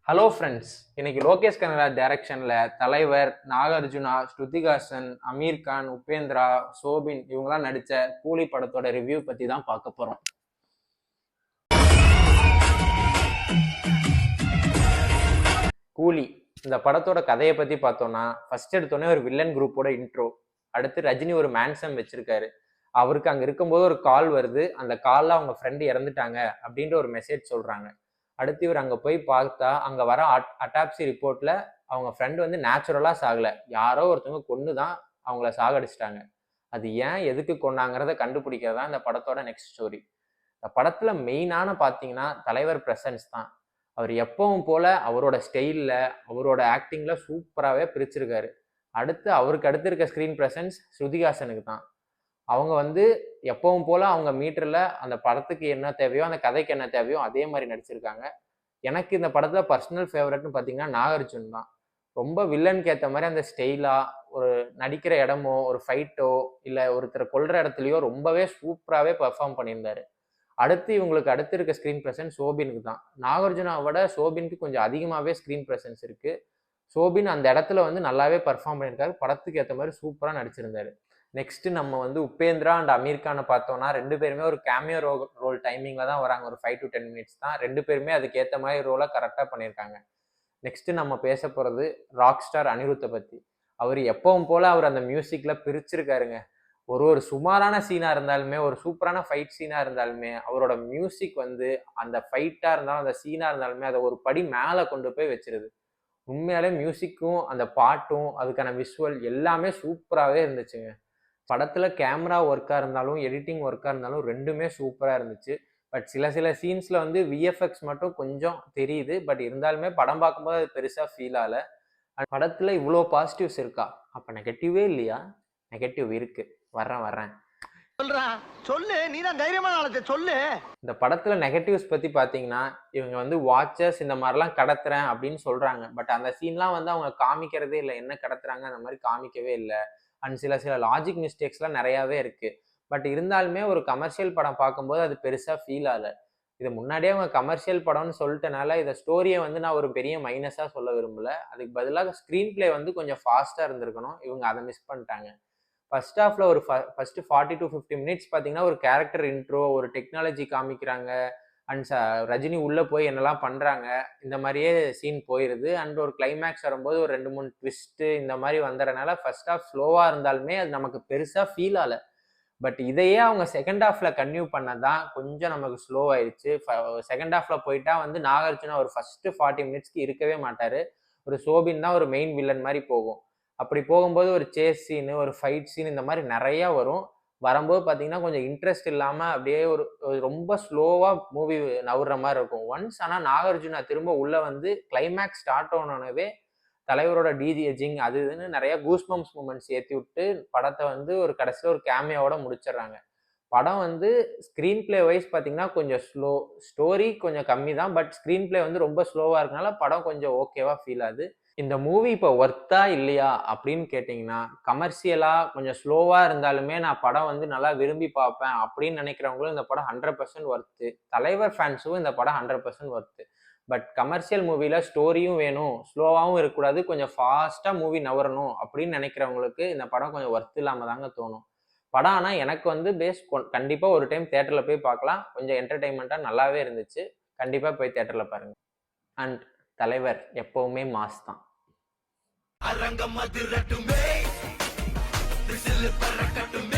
Hello friends, இன்னைக்கு லோகேஷ் கனகராஜ் டைரக்ஷன்ல தலைவர், நாகார்ஜுனா, ஸ்ருதிஹாசன், அமீர் கான், உபேந்திரா, சோபின் இவங்கெல்லாம் நடிச்ச கூலி படத்தோட ரிவ்யூ பத்தி தான் பார்க்க போறோம். கூலி இந்த படத்தோட கதையை பத்தி பார்த்தோம்னா, ஃபர்ஸ்ட் எடுத்தோடனே ஒரு வில்லன் குரூப்போட இன்ட்ரோ. அடுத்து ரஜினி ஒரு மேன்சன் வச்சிருக்காரு. அவருக்கு அங்க இருக்கும்போது ஒரு கால் வருது. அந்த கால்ல அவங்க ஃப்ரெண்டு இறந்துட்டாங்க அப்படின்ற ஒரு மெசேஜ் சொல்றாங்க. அடுத்து இவர் அங்க போய் பார்த்தா அங்க வர அட்டாப்சி ரிப்போர்ட்ல அவங்க ஃப்ரெண்டு வந்து நேச்சுரலா சாகல, யாரோ ஒருத்தவங்க கொன்னுதான் அவங்கள சாகடிச்சிட்டாங்க. அது ஏன் எதுக்கு கொன்னாங்கிறத கண்டுபிடிக்கிறதா இந்த படத்தோட நெக்ஸ்ட் ஸ்டோரி. இந்த படத்துல மெயினான பாத்தீங்கன்னா தலைவர் பிரசன்ஸ் தான். அவர் எப்பவும் போல அவரோட ஸ்டைல்ல அவரோட ஆக்டிங்ல சூப்பராகவே பிரிச்சிருக்காரு. அவருக்கு அடுத்து இருக்க ஸ்கிரீன் பிரசன்ஸ் ஸ்ருதிஹாசனுக்கு தான். அவங்க வந்து எப்பவும் போல அவங்க மீட்டர்ல அந்த படத்துக்கு என்ன தேவையோ அந்த கதைக்கு என்ன தேவையோ அதே மாதிரி நடிச்சிருக்காங்க. எனக்கு இந்த படத்துல பர்சனல் ஃபேவரட்னு பார்த்தீங்கன்னா நாகார்ஜுன் தான். ரொம்ப வில்லனுக்கு ஏற்ற மாதிரி அந்த ஸ்டைலா ஒரு நடிக்கிற இடமோ ஒரு ஃபைட்டோ இல்லை ஒருத்தரை கொல்ற இடத்துலையோ ரொம்பவே சூப்பராகவே பெர்ஃபார்ம் பண்ணியிருந்தாரு. இவங்களுக்கு அடுத்து இருக்க ஸ்க்ரீன் ப்ரெசன்ஸ் சோபினுக்கு தான். நாகார்ஜுனாவை விட சோபினுக்கு கொஞ்சம் அதிகமாகவே ஸ்க்ரீன் ப்ரெசன்ஸ் இருக்கு. சோபின் அந்த இடத்துல வந்து நல்லாவே பர்ஃபார்ம் பண்ணியிருக்காரு. படத்துக்கு ஏற்ற மாதிரி சூப்பராக நடிச்சிருந்தாரு. நெக்ஸ்ட் நம்ம வந்து உபேந்திரா அண்ட் அமீர் கானை பார்த்தோம்னா ரெண்டு பேருமே ஒரு கேமியோ ரோல் டைமிங்ல தான் வராங்க. ஒரு 5 to 10 minutes தான். ரெண்டு பேருமே அதுக்கு ஏற்ற மாதிரி ரோலை கரெக்டாக பண்ணியிருக்காங்க. நெக்ஸ்ட் நம்ம பேச போறது ராக் ஸ்டார் அனிருத்தை பத்தி. அவர் எப்பவும் போல அவர் அந்த மியூசிக்ல பிரிச்சிருக்காருங்க. ஒரு சுமாரான சீனா இருந்தாலுமே ஒரு சூப்பரான ஃபைட் சீனா இருந்தாலுமே அவரோட மியூசிக் வந்து அந்த ஃபைட்டா இருந்தாலும் அந்த சீனா இருந்தாலுமே அதை ஒரு படி மேலே கொண்டு போய் வச்சிருது. உண்மையாலே மியூசிக்கும் அந்த பாட்டும் அதுக்கான விஷுவல் எல்லாமே சூப்பராகவே இருந்துச்சுங்க. படத்துல கேமரா ஒர்க்கா இருந்தாலும் எடிட்டிங் ஒர்க்கா இருந்தாலும் ரெண்டுமே சூப்பரா இருந்துச்சு. பட் சில சீன்ஸ்ல வந்து விஎஃப்எக்ஸ் மட்டும் கொஞ்சம் தெரியுது. பட் இருந்தாலுமே படம் பார்க்கும்போது அது பெருசா ஃபீல் ஆகல. படத்துல இவ்வளோ பாசிட்டிவ்ஸ் இருக்கா, அப்ப நெகட்டிவே இல்லையா? நெகட்டிவ் இருக்கு. வர்றேன் சொல்லு, நீதான் தைரியமான ஆளு, சொல்லு. இந்த படத்துல நெகட்டிவ்ஸ் பத்தி பாத்தீங்கன்னா, இவங்க வந்து வாட்சஸ் இந்த மாதிரிலாம் கடத்துறேன் அப்படின்னு சொல்றாங்க. பட் அந்த சீன்லாம் வந்து அவங்க காமிக்கிறதே இல்லை. என்ன கடத்துறாங்க அந்த மாதிரி காமிக்கவே இல்லை. அண்ட் சில லாஜிக் மிஸ்டேக்ஸ்லாம் நிறையாவே இருக்கு. பட் இருந்தாலுமே ஒரு கமர்ஷியல் படம் பார்க்கும்போது அது பெருசா ஃபீல் ஆகல. இது முன்னாடியே அவங்க கமர்ஷியல் படம்னு சொல்லிட்டனால இந்த ஸ்டோரியை வந்து நான் ஒரு பெரிய மைனஸா சொல்ல விரும்பல. அதுக்கு பதிலாக ஸ்க்ரீன் பிளே வந்து கொஞ்சம் ஃபாஸ்டா இருந்திருக்கணும். இவங்க அதை மிஸ் பண்ணிட்டாங்க. ஃபர்ஸ்ட் ஹாஃப்ல ஒரு ஃபர்ஸ்ட் 40 to 50 minutes பார்த்தீங்கன்னா ஒரு கேரக்டர் இன்ட்ரோ, ஒரு டெக்னாலஜி காமிக்கிறாங்க. அண்ட் ரஜினி உள்ள போய் என்னெல்லாம் பண்றாங்க இந்த மாதிரியே சீன் போயிருது. அண்ட் ஒரு கிளைமேக்ஸ் வரும்போது ஒரு 2-3 ட்விஸ்ட் இந்த மாதிரி வந்துறதுனால ஃபர்ஸ்ட் ஹாஃப் ஸ்லோவா இருந்தாலுமே அது நமக்கு பெருசா ஃபீல் ஆகல. பட் இதையே அவங்க செகண்ட் ஹாஃப்ல கன்டினியூ பண்ணதான் கொஞ்சம் நமக்கு ஸ்லோ ஆயிடுச்சு. செகண்ட் ஹாஃப்ல போயிட்டா வந்து நாகார்ஜுனா ஒரு ஃபர்ஸ்ட் 40 minutesக்கு இருக்கவே மாட்டாரு. ஒரு சோபின் தான் ஒரு மெயின் வில்லன் மாதிரி போகும். அப்படி போகும்போது ஒரு சேஸ் சீனு, ஒரு ஃபைட் சீன் இந்த மாதிரி நிறைய வரும். வரும்போது பார்த்தீங்கன்னா கொஞ்சம் இன்ட்ரெஸ்ட் இல்லாமல் அப்படியே ஒரு ரொம்ப ஸ்லோவாக மூவி நவுற மாதிரி இருக்கும். ஒன்ஸ் ஆனால் நாகார்ஜுனா திரும்ப உள்ள வந்து கிளைமேக்ஸ் ஸ்டார்ட் ஆனோடனே தலைவரோட டிஜிங் அது இதுன்னு நிறைய கூஸ்பம்ஸ் மூமெண்ட்ஸ் ஏற்றி விட்டு படத்தை வந்து ஒரு கடைசியில் ஒரு கேமியாவோட முடிச்சிடுறாங்க. படம் வந்து ஸ்க்ரீன் பிளே வைஸ் பார்த்தீங்கன்னா கொஞ்சம் ஸ்லோ, ஸ்டோரி கொஞ்சம் கம்மி தான். பட் ஸ்க்ரீன் பிளே வந்து ரொம்ப ஸ்லோவாக இருக்கனால படம் கொஞ்சம் ஓகேவா ஃபீல் ஆகுது. இந்த மூவி இப்போ ஒர்த்தா இல்லையா அப்படின்னு கேட்டிங்கன்னா, கமர்ஷியலா கொஞ்சம் ஸ்லோவா இருந்தாலுமே நான் படம் வந்து நல்லா விரும்பி பார்ப்பேன் அப்படின்னு நினைக்கிறவங்களும் இந்த படம் 100% ஒர்த்து. தலைவர் ஃபேன்ஸும் இந்த படம் 100% ஒர்த்து. பட் கமர்ஷியல் மூவில ஸ்டோரியும் வேணும், ஸ்லோவாகவும் இருக்கக்கூடாது, கொஞ்சம் ஃபாஸ்டா மூவி நவரணும் அப்படின்னு நினைக்கிறவங்களுக்கு இந்த படம் கொஞ்சம் ஒர்த் இல்லாம தாங்க தோணும். படம் ஆனால் எனக்கு வந்து கண்டிப்பா ஒரு டைம் தியேட்டர்ல போய் பார்க்கலாம். கொஞ்சம் என்டர்டைன்மெண்ட்டா நல்லாவே இருந்துச்சு. கண்டிப்பா போய் தியேட்டர்ல பாருங்க. அண்ட் தலைவர் எப்பவுமே மாஸ் தான். அரங்கம் அதிரட்டுமே, விசில் பறக்கட்டுமே.